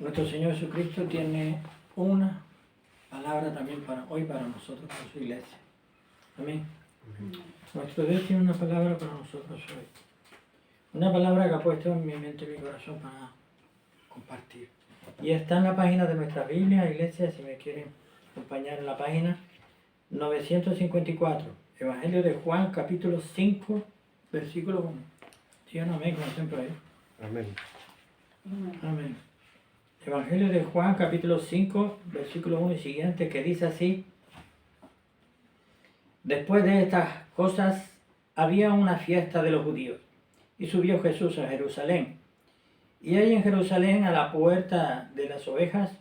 Nuestro Señor Jesucristo tiene una palabra también para hoy para nosotros, para su iglesia. Amén. Nuestro Dios tiene una palabra para nosotros hoy. Una palabra que ha puesto en mi mente y mi corazón para compartir. Y está en la página de nuestra Biblia, iglesia, si me quieren acompañar en la página 954. Evangelio de Juan, capítulo 5, versículo 1. Digan amén, como siempre ahí. Amén. Amén. Evangelio de Juan, capítulo 5, versículo 1 y siguiente, que dice así: Después de estas cosas había una fiesta de los judíos, y subió Jesús a Jerusalén. Y hay en Jerusalén, a la puerta de las ovejas,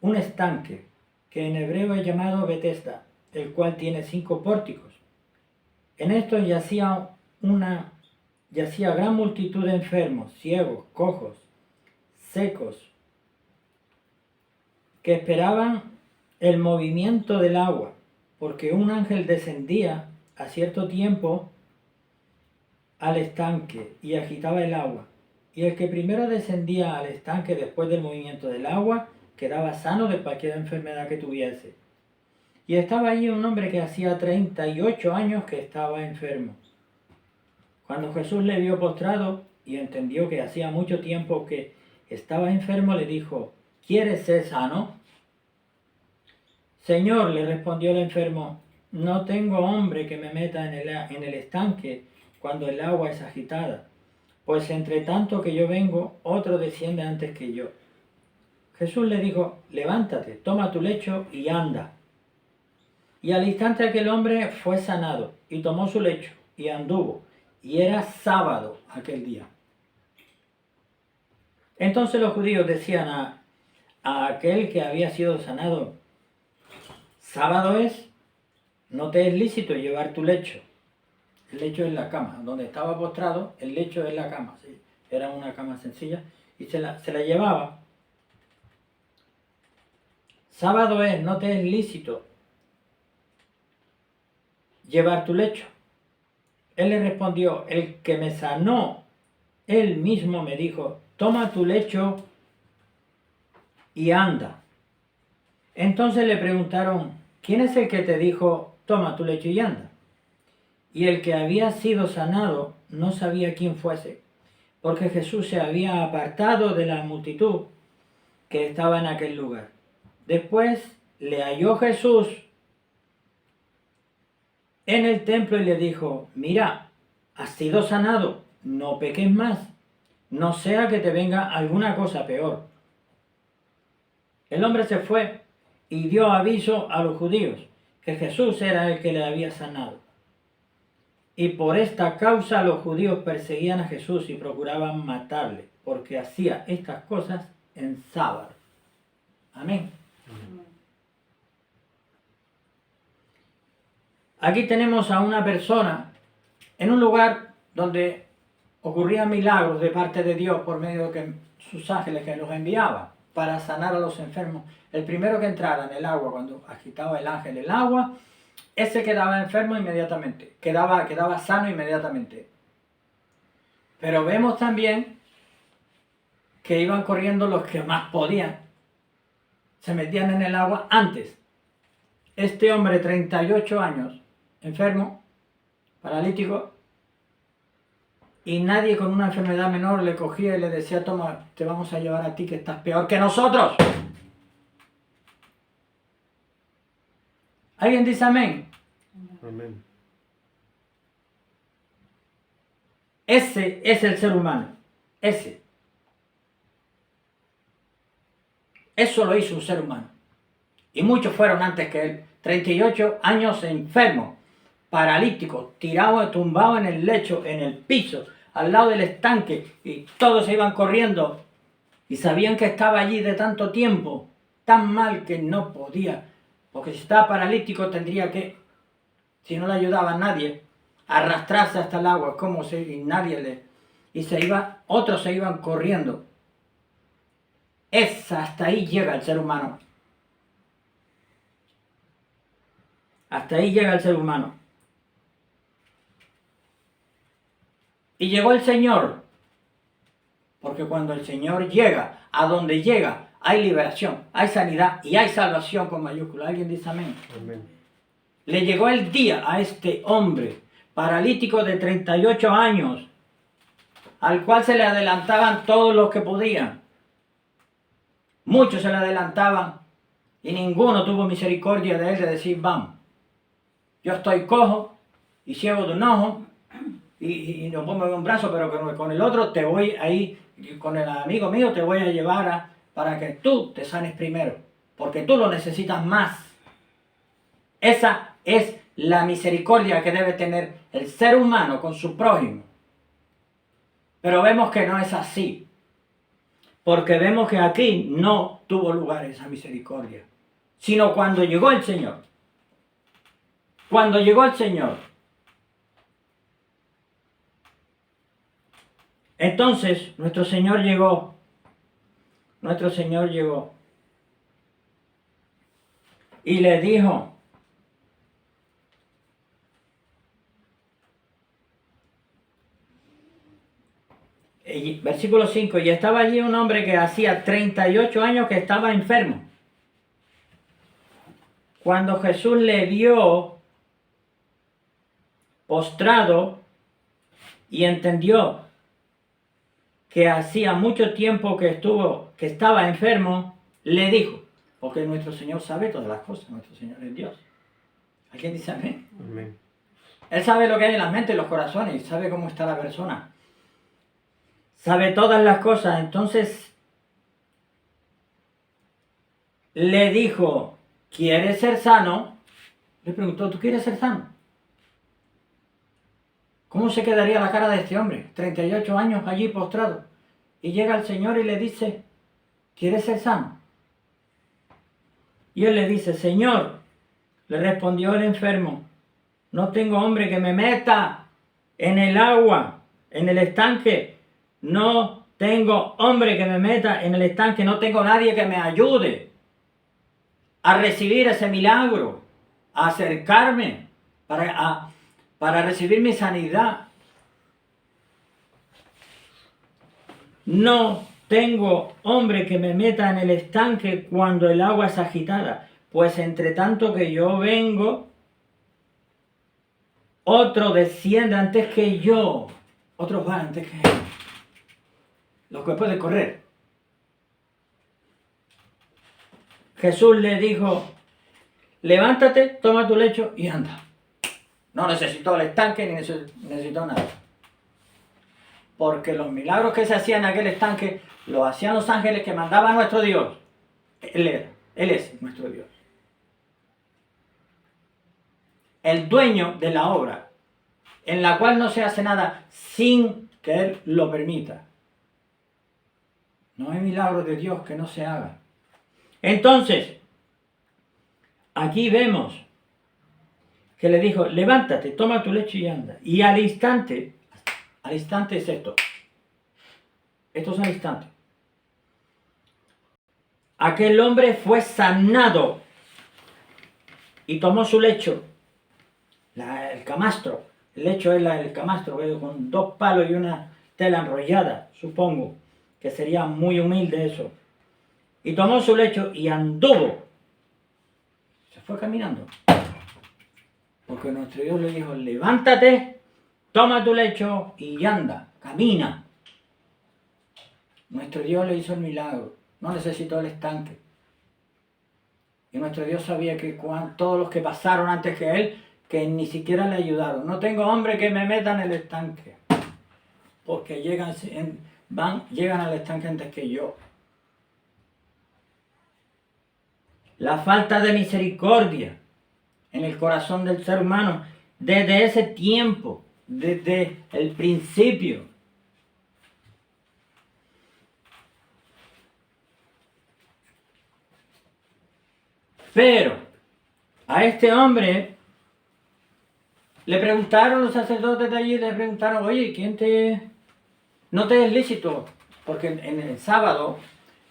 un estanque, que en hebreo es llamado Betesda, el cual tiene 5 pórticos. En esto yacía gran multitud de enfermos, ciegos, cojos, secos, que esperaban el movimiento del agua, porque un ángel descendía a cierto tiempo al estanque y agitaba el agua. Y el que primero descendía al estanque después del movimiento del agua quedaba sano de cualquier enfermedad que tuviese. Y estaba allí un hombre que hacía 38 años que estaba enfermo. Cuando Jesús le vio postrado y entendió que hacía mucho tiempo que estaba enfermo, le dijo: ¿Quieres ser sano? Señor, le respondió el enfermo, no tengo hombre que me meta en el estanque cuando el agua es agitada, pues entre tanto que yo vengo, otro desciende antes que yo. Jesús le dijo: levántate, toma tu lecho y anda. Y al instante aquel hombre fue sanado, y tomó su lecho, y anduvo, y era sábado aquel día. Entonces los judíos decían a aquel que había sido sanado: sábado es, no te es lícito llevar tu lecho. El lecho es la cama, donde estaba postrado, el lecho es la cama, ¿sí? Era una cama sencilla, y se la llevaba. Sábado es, no te es lícito llevar tu lecho. Él le respondió: el que me sanó, él mismo me dijo, toma tu lecho y anda. Entonces le preguntaron: ¿quién es el que te dijo, toma tu lecho y anda? Y el que había sido sanado no sabía quién fuese, porque Jesús se había apartado de la multitud que estaba en aquel lugar. Después le halló Jesús en el templo y le dijo: mira, has sido sanado, no peques más, no sea que te venga alguna cosa peor. El hombre se fue y dio aviso a los judíos que Jesús era el que le había sanado. Y por esta causa los judíos perseguían a Jesús y procuraban matarle, porque hacía estas cosas en sábado. Amén. Aquí tenemos a una persona en un lugar donde ocurrían milagros de parte de Dios por medio de que sus ángeles que los enviaba para sanar a los enfermos. El primero que entrara en el agua, cuando agitaba el ángel el agua, ese quedaba enfermo inmediatamente, quedaba sano inmediatamente. Pero vemos también que iban corriendo los que más podían. Se metían en el agua antes. Este hombre, 38 años, enfermo, paralítico, y nadie con una enfermedad menor le cogía y le decía: toma, te vamos a llevar a ti que estás peor que nosotros. ¿Alguien dice amén? Amén. Ese es el ser humano. Ese. Eso lo hizo un ser humano. Y muchos fueron antes que él. 38 años enfermo, paralítico, tirado, tumbado en el lecho, en el piso, al lado del estanque, y todos se iban corriendo y sabían que estaba allí de tanto tiempo, tan mal que no podía, porque si estaba paralítico tendría que, si no le ayudaba a nadie, arrastrarse hasta el agua, como si otros se iban corriendo. Hasta ahí llega el ser humano. Hasta ahí llega el ser humano. Y llegó el Señor, Porque cuando el Señor llega, a donde llega, hay liberación, hay sanidad y hay salvación con mayúscula. ¿Alguien dice amén? Amén. Le llegó el día a este hombre paralítico de 38 años, al cual se le adelantaban todos los que podían. Muchos se le adelantaban y ninguno tuvo misericordia de él de decir, vamos, yo estoy cojo y ciego de un ojo y no puedo mover un brazo, pero con el otro te voy ahí, con el amigo mío te voy a llevar para que tú te sanes primero, porque tú lo necesitas más. Esa es la misericordia que debe tener el ser humano con su prójimo. Pero vemos que no es así, porque vemos que aquí no tuvo lugar esa misericordia, sino cuando llegó el Señor. Cuando llegó el Señor, entonces nuestro Señor llegó y le dijo, versículo 5, y estaba allí un hombre que hacía 38 años que estaba enfermo. Cuando Jesús le vio postrado y entendió que hacía mucho tiempo que estaba enfermo, le dijo, porque nuestro Señor sabe todas las cosas, nuestro Señor es Dios. ¿Alguien dice amén? Amén. Él sabe lo que hay en la mente y los corazones, sabe cómo está la persona. Sabe todas las cosas, entonces le dijo, ¿quieres ser sano? Le preguntó, ¿tú quieres ser sano? ¿Cómo se quedaría la cara de este hombre? 38 años allí postrado. Y llega el Señor y le dice, ¿quieres ser sano? Y él le dice, Señor, le respondió el enfermo, no tengo hombre que me meta en el agua, en el estanque. No tengo hombre que me meta en el estanque, no tengo nadie que me ayude a recibir ese milagro, a acercarme para recibir mi sanidad. No tengo hombre que me meta en el estanque cuando el agua es agitada, pues entre tanto que yo vengo, otro desciende antes que yo, otros van antes que yo, los que pueden correr. Jesús le dijo, levántate, toma tu lecho y anda. No necesitó el estanque ni necesitó nada. Porque los milagros que se hacían en aquel estanque los hacían los ángeles que mandaba nuestro Dios. Él es nuestro Dios. El dueño de la obra, en la cual no se hace nada sin que Él lo permita. No hay milagro de Dios que no se haga. Entonces, aquí vemos que le dijo, levántate, toma tu lecho y anda. Y al instante es esto. Esto es al instante. Aquel hombre fue sanado y tomó su lecho, el camastro. El lecho es el camastro, con 2 palos y una tela enrollada, supongo, que sería muy humilde eso. Y tomó su lecho y anduvo. Se fue caminando. Porque nuestro Dios le dijo, levántate, toma tu lecho y anda, camina. Nuestro Dios le hizo el milagro, no necesitó el estanque. Y nuestro Dios sabía que todos los que pasaron antes que Él, que ni siquiera le ayudaron. No tengo hombre que me meta en el estanque, porque llegan al estanque antes que yo. La falta de misericordia en el corazón del ser humano desde ese tiempo, desde el principio. Pero a este hombre le preguntaron los sacerdotes de allí, le preguntaron, oye, no te es lícito, porque en el sábado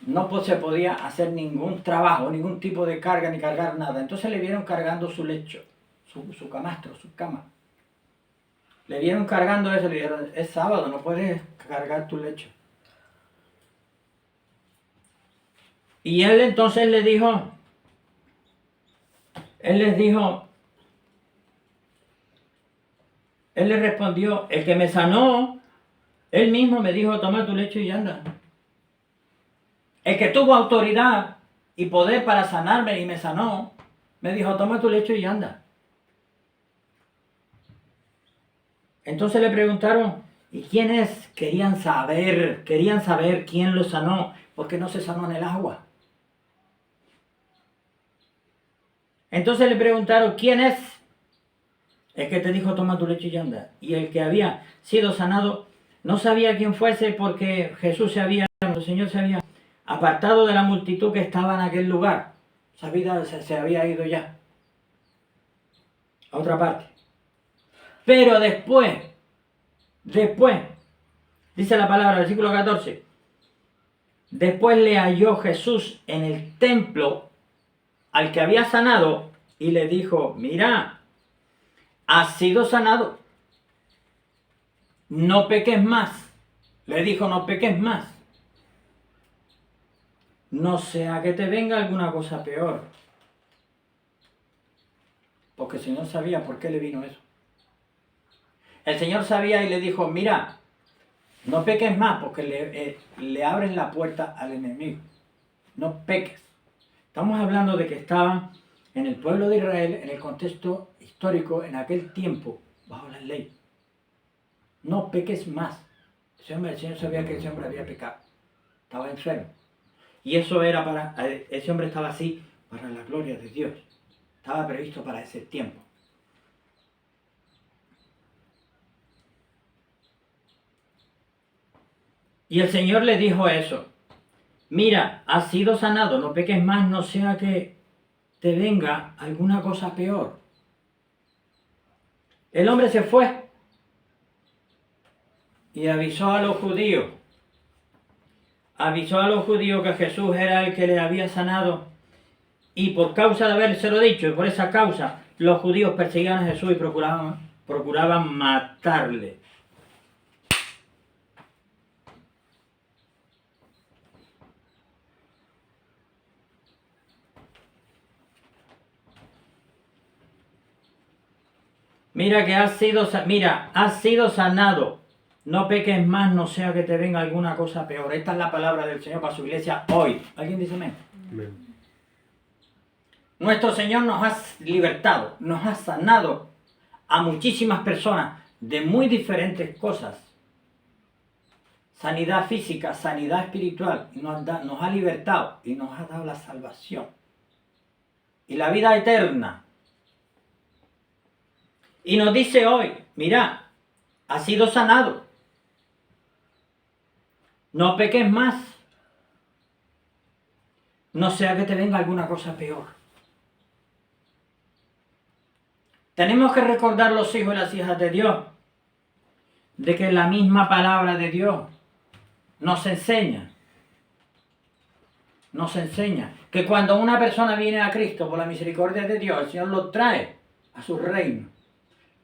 no se podía hacer ningún trabajo, ningún tipo de carga, ni cargar nada. Entonces le vieron cargando su lecho, su camastro, su cama. Le vieron cargando eso, le dijeron, es sábado, no puedes cargar tu lecho. Y él entonces les dijo, él les respondió, el que me sanó, él mismo me dijo, toma tu lecho y anda. El que tuvo autoridad y poder para sanarme y me sanó, me dijo, toma tu lecho y anda. Entonces le preguntaron, ¿y quién es? Querían saber quién lo sanó, porque no se sanó en el agua. Entonces le preguntaron, ¿quién es? El que te dijo, toma tu lecho y anda. Y el que había sido sanado no sabía quién fuese, porque el Señor se había apartado de la multitud que estaba en aquel lugar. Se había ido ya a otra parte. Pero después, dice la palabra, versículo 14, después le halló Jesús en el templo al que había sanado y le dijo, mira, has sido sanado, no peques más. Le dijo, no peques más, no sea que te venga alguna cosa peor. Porque el Señor sabía por qué le vino eso. El Señor sabía y le dijo, mira, no peques más, porque le abres la puerta al enemigo. No peques. Estamos hablando de que estaban en el pueblo de Israel, en el contexto histórico, en aquel tiempo, bajo la ley. No peques más. El Señor sabía que ese hombre había pecado. Estaba enfermo. Y eso era ese hombre estaba así para la gloria de Dios. Estaba previsto para ese tiempo. Y el Señor le dijo eso. Mira, has sido sanado, no peques más, no sea que te venga alguna cosa peor. El hombre se fue y avisó a los judíos. Avisó a los judíos que Jesús era el que le había sanado. Y por causa de habérselo dicho, y por esa causa, los judíos perseguían a Jesús y procuraban matarle. Mira, has sido sanado. No peques más, no sea que te venga alguna cosa peor. Esta es la palabra del Señor para su iglesia hoy. ¿Alguien dice amén? Amén. Nuestro Señor nos ha libertado, nos ha sanado a muchísimas personas de muy diferentes cosas. Sanidad física, sanidad espiritual. Nos ha libertado y nos ha dado la salvación. Y la vida eterna. Y nos dice hoy, mira, has sido sanado. No peques más. No sea que te venga alguna cosa peor. Tenemos que recordar los hijos y las hijas de Dios de que la misma palabra de Dios nos enseña que cuando una persona viene a Cristo por la misericordia de Dios, el Señor lo trae a su reino.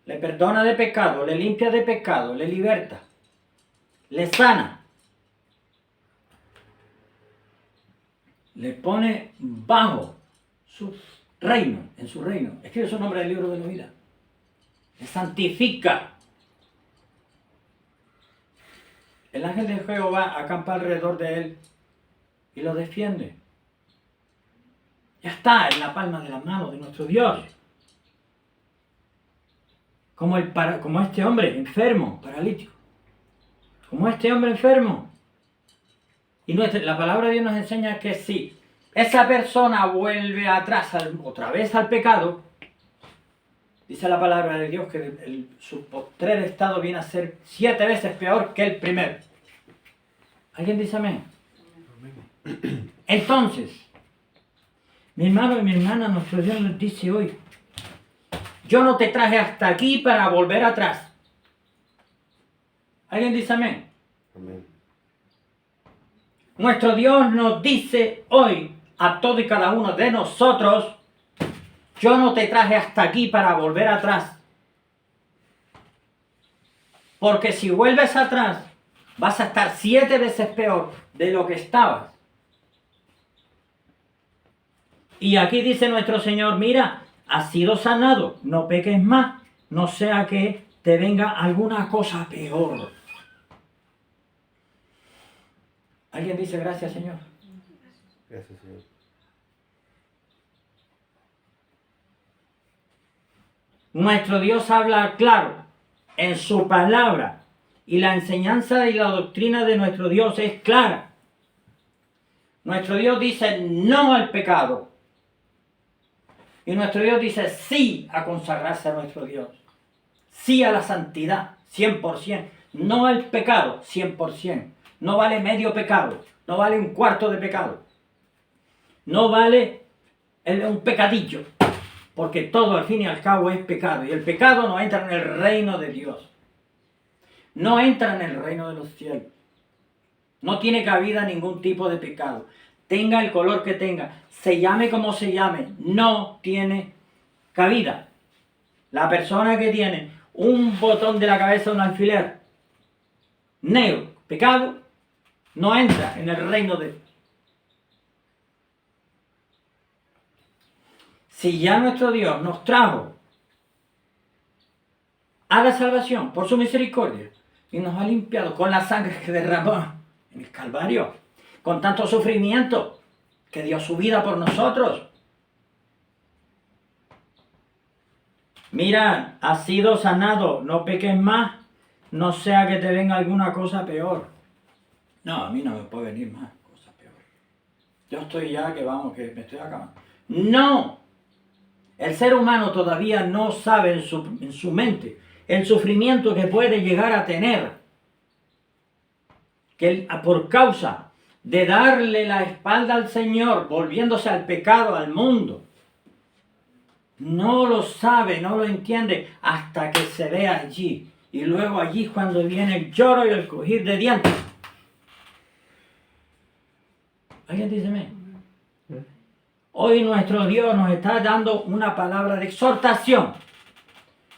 Le perdona de pecado, le limpia de pecado, le liberta, le sana, le pone bajo su reino, en su reino. Escribe su nombre en el libro de la vida. Le santifica. El ángel de Jehová acampa alrededor de él y lo defiende. Ya está en la palma de la mano de nuestro Dios. Como este hombre enfermo, paralítico. Como este hombre enfermo. Y la palabra de Dios nos enseña que si esa persona vuelve otra vez al pecado, dice la palabra de Dios que su postrer estado viene a ser 7 veces peor que el primero. ¿Alguien dice amén? Entonces, mi hermano y mi hermana, nuestro Dios nos dice hoy, yo no te traje hasta aquí para volver atrás. ¿Alguien dice amén? Amén. Nuestro Dios nos dice hoy a todos y cada uno de nosotros, yo no te traje hasta aquí para volver atrás. Porque si vuelves atrás, vas a estar 7 veces peor de lo que estabas. Y aquí dice nuestro Señor, mira, has sido sanado, no peques más, no sea que te venga alguna cosa peor. ¿Alguien dice gracias, Señor? Gracias, Señor. Nuestro Dios habla claro en su palabra y la enseñanza y la doctrina de nuestro Dios es clara. Nuestro Dios dice no al pecado. Y nuestro Dios dice sí a consagrarse a nuestro Dios. Sí a la santidad, 100%. No al pecado, 100%. No vale medio pecado. No vale un cuarto de pecado. No vale un pecadillo. Porque todo al fin y al cabo es pecado. Y el pecado no entra en el reino de Dios. No entra en el reino de los cielos. No tiene cabida ningún tipo de pecado. Tenga el color que tenga, se llame como se llame, no tiene cabida. La persona que tiene un botón de la cabeza de un alfiler negro, pecado, no entra en el reino de Dios. Si ya nuestro Dios nos trajo a la salvación por su misericordia y nos ha limpiado con la sangre que derramó en el Calvario, con tanto sufrimiento, que dio su vida por nosotros. Mira, has sido sanado, no peques más, no sea que te venga alguna cosa peor. No, a mí no me puede venir más cosas peores. Yo estoy ya que vamos, que me estoy acabando. No, el ser humano todavía no sabe en su mente el sufrimiento que puede llegar a tener, que por causa de darle la espalda al Señor, volviéndose al pecado, al mundo. No lo sabe, no lo entiende hasta que se ve allí. Y luego allí es cuando viene el lloro y el crujir de dientes. ¿Alguien dice amén? Hoy nuestro Dios nos está dando una palabra de exhortación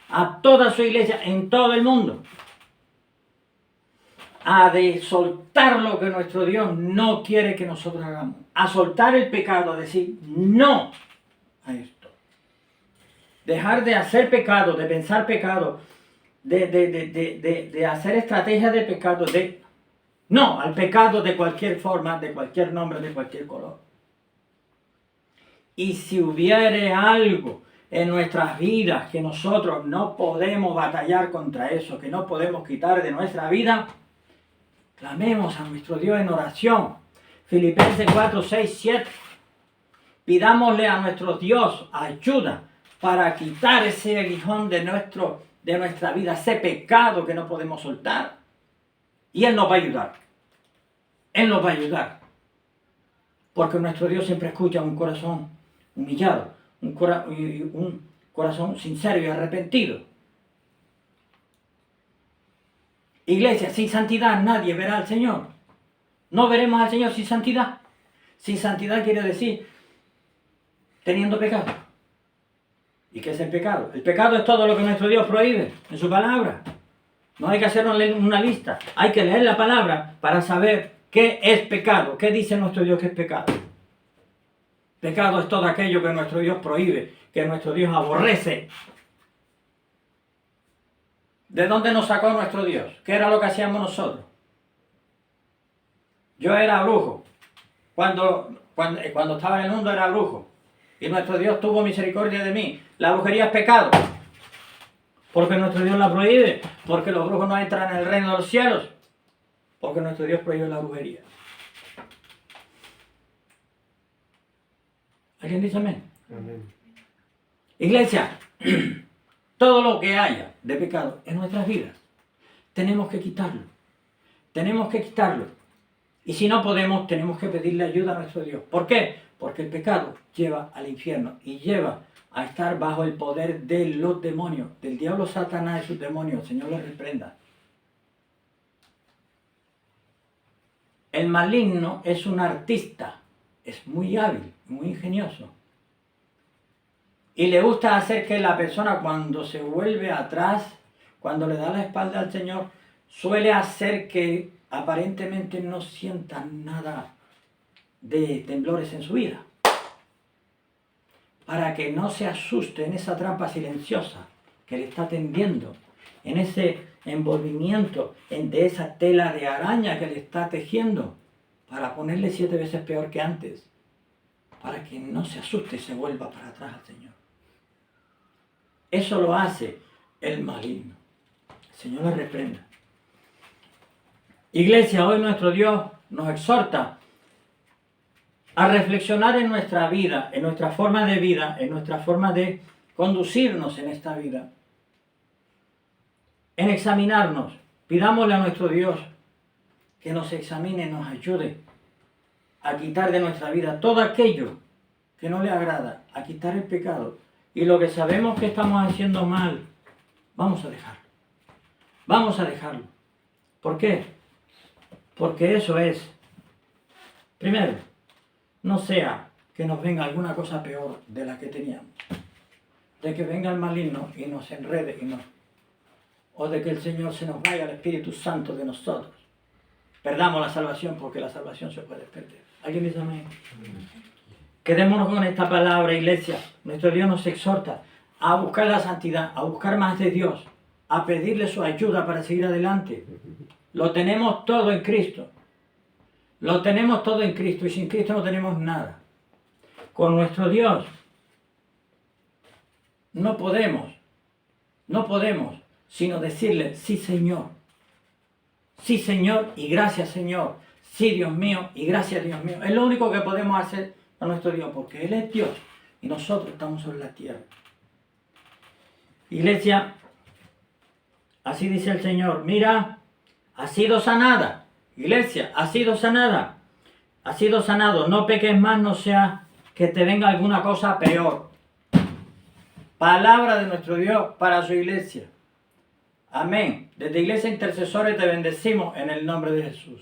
a toda su iglesia en todo el mundo. A de soltar lo que nuestro Dios no quiere que nosotros hagamos. A soltar el pecado, a decir no a esto. Dejar de hacer pecado, de pensar pecado, de hacer estrategias de pecado, no al pecado de cualquier forma, de cualquier nombre, de cualquier color. Y si hubiere algo en nuestras vidas que nosotros no podemos batallar contra eso, que no podemos quitar de nuestra vida, clamemos a nuestro Dios en oración. Filipenses 4, 6, 7. Pidámosle a nuestro Dios ayuda para quitar ese aguijón de nuestra vida, ese pecado que no podemos soltar. Y Él nos va a ayudar. Él nos va a ayudar. Porque nuestro Dios siempre escucha un corazón humillado, un corazón sincero y arrepentido. Iglesia, sin santidad nadie verá al Señor. No veremos al Señor sin santidad. Sin santidad quiere decir teniendo pecado. ¿Y qué es el pecado? El pecado es todo lo que nuestro Dios prohíbe en su palabra. No hay que hacer una lista. Hay que leer la palabra para saber qué es pecado. ¿Qué dice nuestro Dios que es pecado? Pecado es todo aquello que nuestro Dios prohíbe, que nuestro Dios aborrece. ¿De dónde nos sacó nuestro Dios? ¿Qué era lo que hacíamos nosotros? Yo era brujo. Cuando estaba en el mundo era brujo. Y nuestro Dios tuvo misericordia de mí. La brujería es pecado. Porque nuestro Dios la prohíbe. Porque los brujos no entran en el reino de los cielos. Porque nuestro Dios prohíbe la brujería. ¿Alguien dice amén? Amén. Iglesia, todo lo que haya de pecado en nuestras vidas, tenemos que quitarlo. Tenemos que quitarlo. Y si no podemos, tenemos que pedirle ayuda a nuestro Dios. ¿Por qué? Porque el pecado lleva al infierno y lleva a estar bajo el poder de los demonios, del diablo Satanás y sus demonios. El Señor les reprenda. El maligno es un artista, es muy hábil, muy ingenioso. Y le gusta hacer que la persona cuando se vuelve atrás, cuando le da la espalda al Señor, suele hacer que aparentemente no sienta nada de temblores en su vida. para que no se asuste en esa trampa silenciosa que le está tendiendo, en ese envolvimiento, de esa tela de araña que le está tejiendo, para ponerle 7 veces peor que antes, para que no se asuste y se vuelva para atrás al Señor. Eso lo hace el maligno. El Señor le reprenda. Iglesia, hoy nuestro Dios nos exhorta a reflexionar en nuestra vida, en nuestra forma de vida, en nuestra forma de conducirnos en esta vida, en examinarnos. Pidámosle a nuestro Dios que nos examine, nos ayude a quitar de nuestra vida todo aquello que no le agrada, a quitar el pecado. Y lo que sabemos que estamos haciendo mal, vamos a dejarlo. Vamos a dejarlo. ¿Por qué? Porque eso es, primero, no sea que nos venga alguna cosa peor de la que teníamos. De que venga el maligno y nos enrede o de que el Señor se nos vaya el Espíritu Santo de nosotros. Perdamos la salvación, porque la salvación se puede perder. ¿Alguien dice amén? Quedémonos con esta palabra, iglesia. Nuestro Dios nos exhorta a buscar la santidad, a buscar más de Dios, a pedirle su ayuda para seguir adelante. Lo tenemos todo en Cristo. Lo tenemos todo en Cristo y sin Cristo no tenemos nada. Con nuestro Dios no podemos sino decirle, sí Señor y gracias Señor, sí Dios mío y gracias Dios mío. Es lo único que podemos hacer a nuestro Dios, porque Él es Dios y nosotros estamos sobre la tierra. Iglesia, así dice el Señor, mira, has sido sanada. Iglesia, has sido sanada. Has sido sanado. No peques más, no sea que te venga alguna cosa peor. Palabra de nuestro Dios para su iglesia. Amén. Desde Iglesia Intercesores te bendecimos en el nombre de Jesús.